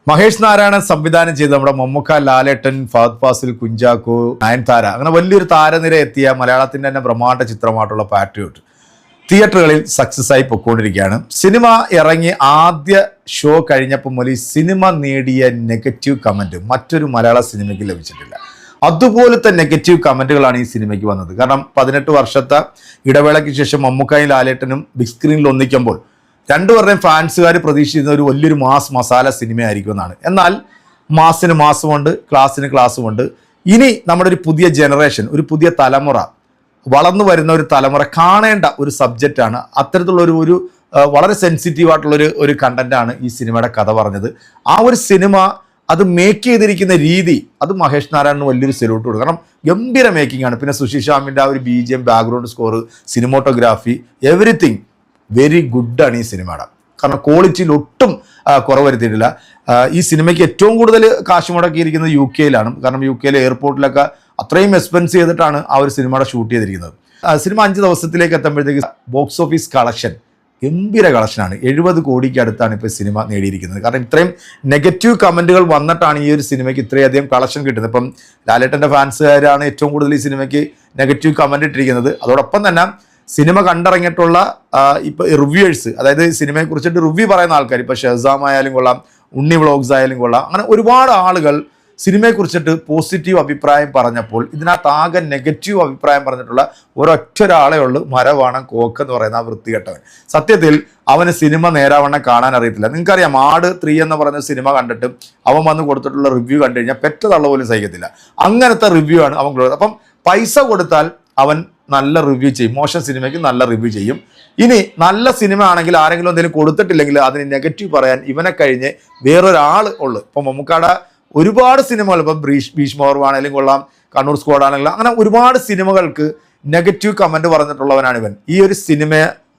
മഹേഷ് നാരായണൻ സംവിധാനം ചെയ്ത് നമ്മുടെ മമ്മൂക്ക, ലാലേട്ടൻ, ഫഹദ് ഫാസിൽ, കുഞ്ചാക്കോ, നയൻതാര അങ്ങനെ വലിയൊരു താരനിര എത്തിയ മലയാളത്തിന്റെ തന്നെ ബ്രഹ്മാണ്ഡ ചിത്രമായിട്ടുള്ള പാട്രിയോട്ട് തിയേറ്ററുകളിൽ സക്സസ് ആയി പൊയ്ക്കൊണ്ടിരിക്കുകയാണ്. സിനിമ ഇറങ്ങി ആദ്യ ഷോ കഴിഞ്ഞപ്പോൾ മുതൽ ഈ സിനിമ നേടിയ നെഗറ്റീവ് കമന്റ് മറ്റൊരു മലയാള സിനിമയ്ക്ക് ലഭിച്ചിട്ടില്ല. അതുപോലത്തെ നെഗറ്റീവ് കമന്റുകളാണ് ഈ സിനിമയ്ക്ക് വന്നത്. കാരണം 18 വർഷത്തെ ഇടവേളയ്ക്ക് ശേഷം മമ്മൂക്കായും ലാലേട്ടനും ബിഗ് സ്ക്രീനിൽ ഒന്നിക്കുമ്പോൾ രണ്ടുപേരുടെയും ഫാൻസുകാർ പ്രതീക്ഷിക്കുന്ന ഒരു വലിയൊരു മാസ് മസാല സിനിമയായിരിക്കും എന്നാണ്. എന്നാൽ മാസിന് മാസമുണ്ട്, ക്ലാസ്സിന് ക്ലാസ്സുമുണ്ട്. ഇനി നമ്മുടെ ഒരു പുതിയ ജനറേഷൻ, ഒരു പുതിയ തലമുറ, വളർന്നു വരുന്ന ഒരു തലമുറ കാണേണ്ട ഒരു സബ്ജക്റ്റാണ്. അത്തരത്തിലുള്ള ഒരു വളരെ സെൻസിറ്റീവായിട്ടുള്ളൊരു കണ്ടന്റാണ് ഈ സിനിമയുടെ കഥ പറഞ്ഞത്. ആ ഒരു സിനിമ അത് മേക്ക് ചെയ്തിരിക്കുന്ന രീതി, അത് മഹേഷ് നാരായണന് വലിയൊരു സെലൂട്ട് കൊടുക്കും. കാരണം ഗംഭീര മേക്കിംഗ് ആണ്. പിന്നെ സുശീൽ ശ്യാമിൻ്റെ ആ ഒരു BGM, background score, cinematography, everything very ഗുഡാണ് ഈ സിനിമയുടെ. കാരണം ക്വാളിറ്റിയിൽ ഒട്ടും കുറവ് വരുത്തിയിട്ടില്ല. ഈ സിനിമയ്ക്ക് ഏറ്റവും കൂടുതൽ കാശ് മുടക്കിയിരിക്കുന്നത് UK യിലാണ്. കാരണം UK എയർപോർട്ടിലൊക്കെ അത്രയും എക്സ്പെൻസ് ചെയ്തിട്ടാണ് ആ ഒരു സിനിമയുടെ ഷൂട്ട് ചെയ്തിരിക്കുന്നത്. സിനിമ 5 ദിവസത്തിലേക്ക് എത്തുമ്പോഴത്തേക്ക് ബോക്സ് ഓഫീസ് കളക്ഷൻ ഗംഭീര കളക്ഷനാണ്. 70 കോടിക്ക് അടുത്താണ് ഇപ്പോൾ സിനിമ നേടിയിരിക്കുന്നത്. കാരണം ഇത്രയും നെഗറ്റീവ് കമൻറ്റുകൾ വന്നിട്ടാണ് ഈ ഒരു സിനിമയ്ക്ക് ഇത്രയധികം കളക്ഷൻ കിട്ടുന്നത്. ഇപ്പം ലാലേട്ടൻ്റെ ഫാൻസുകാരാണ് ഏറ്റവും കൂടുതൽ ഈ സിനിമയ്ക്ക് നെഗറ്റീവ് കമൻറ്റ് ഇട്ടിരിക്കുന്നത്. അതോടൊപ്പം തന്നെ സിനിമ കണ്ടിറങ്ങിയിട്ടുള്ള ഇപ്പോൾ റിവ്യൂവേഴ്സ്, അതായത് സിനിമയെക്കുറിച്ചിട്ട് റിവ്യൂ പറയുന്ന ആൾക്കാർ, ഇപ്പോൾ ഷെസാം ആയാലും കൊള്ളാം, ഉണ്ണി വ്ളോഗ്സ് ആയാലും കൊള്ളാം, അങ്ങനെ ഒരുപാട് ആളുകൾ സിനിമയെക്കുറിച്ചിട്ട് പോസിറ്റീവ് അഭിപ്രായം പറഞ്ഞപ്പോൾ ഇതിനകത്ത് ആകെ നെഗറ്റീവ് അഭിപ്രായം പറഞ്ഞിട്ടുള്ള ഒരൊറ്റ ഒരാളേ ഉള്ളൂ, മരവാണം കോക്ക് എന്ന് പറയുന്ന ആ വൃത്തികെട്ടവൻ. സത്യത്തിൽ അവന് സിനിമ നേരാവണ്ണം കാണാൻ അറിയത്തില്ല. നിങ്ങൾക്കറിയാം, ആട് 3 എന്ന് പറയുന്ന സിനിമ കണ്ടിട്ട് അവൻ വന്ന് കൊടുത്തിട്ടുള്ള റിവ്യൂ കണ്ടു കഴിഞ്ഞാൽ പെറ്റതള്ള പോലും സഹിക്കത്തില്ല. അങ്ങനത്തെ റിവ്യൂ ആണ് അവൻ കൊടുത്തത്. അപ്പം പൈസ കൊടുത്താൽ അവൻ നല്ല റിവ്യൂ ചെയ്യും, മോശം സിനിമയ്ക്ക് നല്ല റിവ്യൂ ചെയ്യും. ഇനി നല്ല സിനിമ ആണെങ്കിൽ ആരെങ്കിലും എന്തെങ്കിലും കൊടുത്തിട്ടില്ലെങ്കിൽ അതിന് നെഗറ്റീവ് പറയാൻ ഇവനെ കഴിഞ്ഞ് വേറൊരാൾ ഉള്ളു. ഇപ്പം മമ്മൂക്കാടെ ഒരുപാട് സിനിമകൾ, ഇപ്പം ഭീഷ്മപർവാണെങ്കിലും കൊള്ളാം, കണ്ണൂർ സ്ക്വാഡ് ആണെങ്കിലും, അങ്ങനെ ഒരുപാട് സിനിമകൾക്ക് നെഗറ്റീവ് കമൻറ്റ് പറഞ്ഞിട്ടുള്ളവനാണ് ഇവൻ. ഈ ഒരു സിനിമ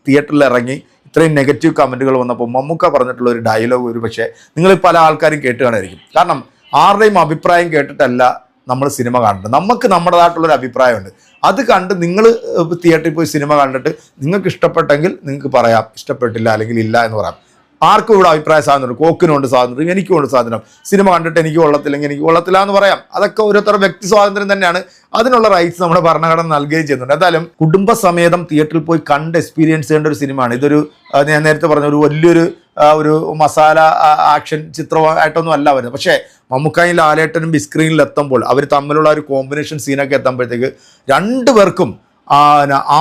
തിയേറ്ററിൽ ഇറങ്ങി ഇത്രയും നെഗറ്റീവ് കമൻറ്റുകൾ വന്നപ്പോൾ മമ്മൂക്ക പറഞ്ഞിട്ടുള്ള ഒരു ഡയലോഗ് ഒരു പക്ഷേ നിങ്ങൾ പല ആൾക്കാരും കേട്ട് കാണായിരിക്കും. കാരണം ആരുടെയും അഭിപ്രായം കേട്ടിട്ടല്ല നമ്മൾ സിനിമ കാണുന്നത്. നമുക്ക് നമ്മുടേതായിട്ടുള്ളൊരു അഭിപ്രായമുണ്ട്. അത് കണ്ട് നിങ്ങൾ തിയേറ്ററിൽ പോയി സിനിമ കണ്ടിട്ട് നിങ്ങൾക്ക് ഇഷ്ടപ്പെട്ടെങ്കിൽ നിങ്ങൾക്ക് പറയാം, ഇഷ്ടപ്പെട്ടില്ല അല്ലെങ്കിൽ ഇല്ല എന്ന് പറയാം. ആർക്കും ഇവിടെ അഭിപ്രായ സ്വാതന്ത്ര്യം, കോക്കിനുണ്ട് സ്വാതന്ത്ര്യം, എനിക്കുണ്ട് സ്വാതന്ത്ര്യം. സിനിമ കണ്ടിട്ട് എനിക്ക് കൊള്ളത്തില്ലെങ്കിൽ എനിക്ക് കൊള്ളത്തില്ല എന്ന് പറയാം. അതൊക്കെ ഓരോരുത്തരുടെ വ്യക്തി സ്വാതന്ത്ര്യം തന്നെയാണ്. അതിനുള്ള റൈറ്റ്സ് നമ്മുടെ ഭരണഘടന നൽകുകയും ചെയ്യുന്നുണ്ട്. എന്തായാലും കുടുംബസമേതം തിയേറ്ററിൽ പോയി കണ്ട് എക്സ്പീരിയൻസ് ചെയ്യേണ്ട ഒരു സിനിമയാണ്. ഇതൊരു ഞാൻ നേരത്തെ പറഞ്ഞ ഒരു വലിയൊരു ഒരു മസാല ആക്ഷൻ ചിത്രമായിട്ടൊന്നും അല്ല വരുന്നത്. പക്ഷേ മമ്മൂക്കായും ലാലേട്ടനും ബിഗ് സ്ക്രീനിൽ എത്തുമ്പോൾ അവർ തമ്മിലുള്ള ഒരു കോമ്പിനേഷൻ സീനൊക്കെ എത്തുമ്പോഴത്തേക്ക് രണ്ടുപേർക്കും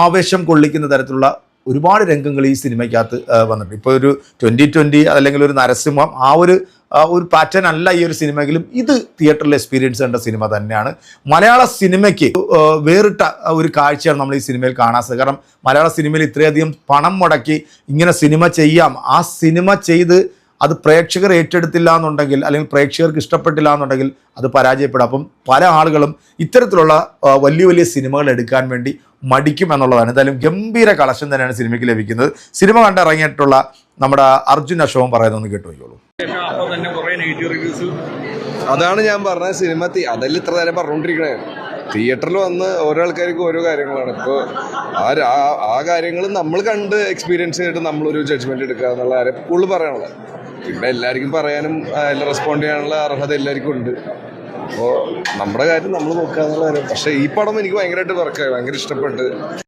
ആവേശം കൊള്ളിക്കുന്ന തരത്തിലുള്ള ഒരുപാട് രംഗങ്ങൾ ഈ സിനിമയ്ക്കകത്ത് വന്നിട്ടുണ്ട്. ഇപ്പോൾ ഒരു 2020 അല്ലെങ്കിൽ ഒരു നരസിംഹം ആ ഒരു പാറ്റേൺ അല്ല ഈ ഒരു സിനിമയെങ്കിലും ഇത് തിയേറ്ററിൽ എക്സ്പീരിയൻസ് ചെയ്യേണ്ട സിനിമ തന്നെയാണ്. മലയാള സിനിമയ്ക്ക് വേറിട്ട ഒരു കാഴ്ചയാണ് നമ്മൾ ഈ സിനിമയിൽ കാണാൻ സാധിക്കും. കാരണം മലയാള സിനിമയിൽ ഇത്രയധികം പണം മുടക്കി ഇങ്ങനെ സിനിമ ചെയ്യാം, ആ സിനിമ ചെയ്ത് അത് പ്രേക്ഷകർ ഏറ്റെടുത്തില്ല എന്നുണ്ടെങ്കിൽ അല്ലെങ്കിൽ പ്രേക്ഷകർക്ക് ഇഷ്ടപ്പെട്ടില്ല എന്നുണ്ടെങ്കിൽ അത് പരാജയപ്പെടും. അപ്പം പല ആളുകളും ഇത്തരത്തിലുള്ള വലിയ വലിയ സിനിമകൾ എടുക്കാൻ വേണ്ടി മടിക്കും എന്നുള്ളതാണ്. എന്തായാലും ഗംഭീര കളക്ഷൻ തന്നെയാണ് സിനിമയ്ക്ക് ലഭിക്കുന്നത്. സിനിമ കണ്ടിറങ്ങിയിട്ടുള്ള നമ്മുടെ അർജുൻ അശോകൻ പറയുന്നൊന്ന് കേട്ടു നോക്കിയോളൂ. അതാണ് ഞാൻ പറഞ്ഞ സിനിമ അതിൽ ഇത്ര നേരം പറഞ്ഞുകൊണ്ടിരിക്കണേ. തിയേറ്ററിൽ വന്ന് ഓരോ ആൾക്കാർക്കും ഓരോ കാര്യങ്ങളാണ്. ഇപ്പോൾ ആ കാര്യങ്ങൾ നമ്മൾ കണ്ട് എക്സ്പീരിയൻസ് ചെയ്തിട്ട് നമ്മളൊരു ജഡ്ജ്മെന്റ് എടുക്കുക എന്നുള്ള കാര്യം കൂടുതൽ പറയാനുള്ളത്. പിന്നെ എല്ലാവർക്കും പറയാനും റെസ്പോണ്ട് ചെയ്യാനുള്ള അർഹത എല്ലാവർക്കും ഉണ്ട്. അപ്പോൾ നമ്മുടെ കാര്യം നമ്മൾ നോക്കുക എന്നുള്ള കാര്യം. പക്ഷേ ഈ പടം എനിക്ക് ഭയങ്കരമായിട്ട് വർക്കായി, ഭയങ്കര ഇഷ്ടപ്പെട്ട്.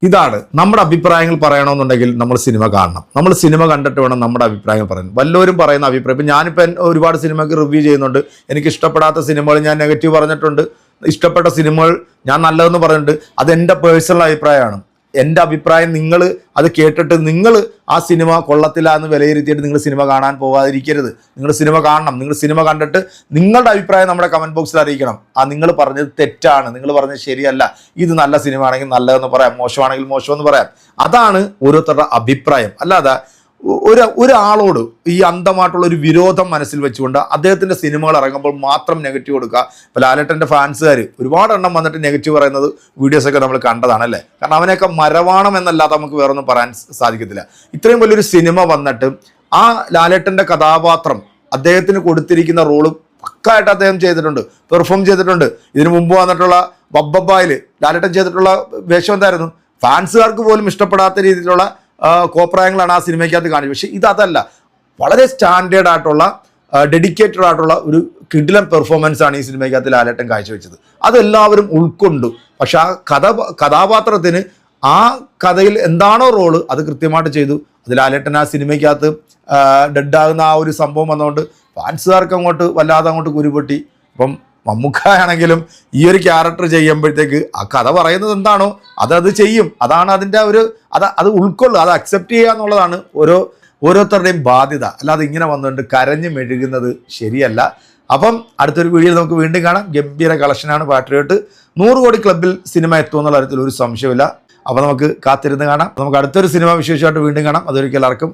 ഇതാണ് നമ്മുടെ അഭിപ്രായങ്ങൾ പറയണമെന്നുണ്ടെങ്കിൽ നമ്മൾ സിനിമ കാണണം. നമ്മൾ സിനിമ കണ്ടിട്ട് വേണം നമ്മുടെ അഭിപ്രായങ്ങൾ പറയാൻ. വല്ലവരും പറയുന്ന അഭിപ്രായം, ഇപ്പം ഞാനിപ്പോൾ ഒരുപാട് സിനിമയ്ക്ക് റിവ്യൂ ചെയ്യുന്നുണ്ട്. എനിക്ക് ഇഷ്ടപ്പെടാത്ത സിനിമകൾ ഞാൻ നെഗറ്റീവ് പറഞ്ഞിട്ടുണ്ട്, ഇഷ്ടപ്പെട്ട സിനിമകൾ ഞാൻ നല്ലതെന്ന് പറഞ്ഞിട്ടുണ്ട്. അതെൻ്റെ പേഴ്സണൽ അഭിപ്രായമാണ്. എൻ്റെ അഭിപ്രായം നിങ്ങൾ അത് കേട്ടിട്ട് നിങ്ങൾ ആ സിനിമ കൊള്ളത്തില്ല എന്ന് വിലയിരുത്തിയിട്ട് നിങ്ങൾ സിനിമ കാണാൻ പോകാതിരിക്കരുത്. നിങ്ങൾ സിനിമ കാണണം. നിങ്ങൾ സിനിമ കണ്ടിട്ട് നിങ്ങളുടെ അഭിപ്രായം നമ്മുടെ കമൻറ്റ് ബോക്സിൽ അറിയിക്കണം. നിങ്ങൾ പറഞ്ഞത് തെറ്റാണ്, നിങ്ങൾ പറഞ്ഞത് ശരിയല്ല, ഇത് നല്ല സിനിമ ആണെങ്കിൽ നല്ലതെന്ന് പറയാം, മോശമാണെങ്കിൽ മോശമെന്ന് പറയാം. അതാണ് ഓരോരുത്തരുടെ അഭിപ്രായം. അല്ലാതെ ഒരാളോട് ഈ അന്ധമായിട്ടുള്ള ഒരു വിരോധം മനസ്സിൽ വെച്ചുകൊണ്ട് അദ്ദേഹത്തിൻ്റെ സിനിമകൾ ഇറങ്ങുമ്പോൾ മാത്രം നെഗറ്റീവ് കൊടുക്കുക. ഇപ്പോൾ ലാലേട്ടൻ്റെ ഫാൻസുകാർ ഒരുപാട് എണ്ണം വന്നിട്ട് നെഗറ്റീവ് പറയുന്നത് വീഡിയോസൊക്കെ നമ്മൾ കണ്ടതാണല്ലേ. കാരണം അവനെയൊക്കെ മരവാണം എന്നല്ലാതെ നമുക്ക് വേറൊന്നും പറയാൻ സാധിക്കത്തില്ല. ഇത്രയും വലിയൊരു സിനിമ വന്നിട്ട് ആ ലാലേട്ടൻ്റെ കഥാപാത്രം അദ്ദേഹത്തിന് കൊടുത്തിരിക്കുന്ന റോള് പക്കായിട്ട് അദ്ദേഹം ചെയ്തിട്ടുണ്ട്, പെർഫോം ചെയ്തിട്ടുണ്ട്. ഇതിനു മുമ്പ് വന്നിട്ടുള്ള ബബ്ബായിൽ ലാലേട്ടൻ ചെയ്തിട്ടുള്ള വേഷം എന്തായിരുന്നു? ഫാൻസുകാർക്ക് പോലും ഇഷ്ടപ്പെടാത്ത രീതിയിലുള്ള കോപ്രായങ്ങളാണ് ആ സിനിമയ്ക്കകത്ത് കാണിച്ചത്. പക്ഷേ ഇതല്ല, വളരെ സ്റ്റാൻഡേർഡ് ആയിട്ടുള്ള ഡെഡിക്കേറ്റഡ് ആയിട്ടുള്ള ഒരു കിടിലൻ പെർഫോമൻസ് ആണ് ഈ സിനിമയ്ക്കകത്ത് ലാലേട്ടൻ കാഴ്ചവെച്ചത്. അതെല്ലാവരും ഉൾക്കൊണ്ടു. പക്ഷെ ആ കഥാപാത്രത്തിന് ആ കഥയിൽ എന്താണോ റോള് അത് കൃത്യമായിട്ട് ചെയ്തു. അത് ലാലേട്ടൻ ആ സിനിമയ്ക്കകത്ത് ഡെഡാകുന്ന ആ ഒരു സംഭവം വന്നുകൊണ്ട് ഫാൻസുകാർക്ക് അങ്ങോട്ട് വല്ലാതെ അങ്ങോട്ട് കുരുപൊട്ടി. അപ്പം മമ്മൂക്കായാണെങ്കിലും ഈ ഒരു ക്യാരക്ടർ ചെയ്യുമ്പോഴത്തേക്ക് ആ കഥ പറയുന്നത് എന്താണോ അത് ചെയ്യും. അതാണ് അതിൻ്റെ ഒരു അത് ഉൾക്കൊള്ളുക, അത് അക്സെപ്റ്റ് ചെയ്യുക എന്നുള്ളതാണ് ഓരോരുത്തരുടെയും ബാധ്യത. അല്ലാതെ ഇങ്ങനെ വന്നുകൊണ്ട് കരഞ്ഞു മെഴുകുന്നത് ശരിയല്ല. അപ്പം അടുത്തൊരു വീഡിയോയിൽ നമുക്ക് വീണ്ടും കാണാം. ഗംഭീര കളക്ഷനാണ് പാട്രിയോട്ട്. 100 കോടി ക്ലബ്ബിൽ സിനിമ എത്തുമെന്നുള്ള കാര്യത്തിൽ ഒരു സംശയമില്ല. അപ്പോൾ നമുക്ക് കാത്തിരുന്ന് കാണാം. നമുക്ക് അടുത്തൊരു സിനിമ വിശേഷമായിട്ട് വീണ്ടും കാണാം. അതൊരിക്കൽ എല്ലാവർക്കും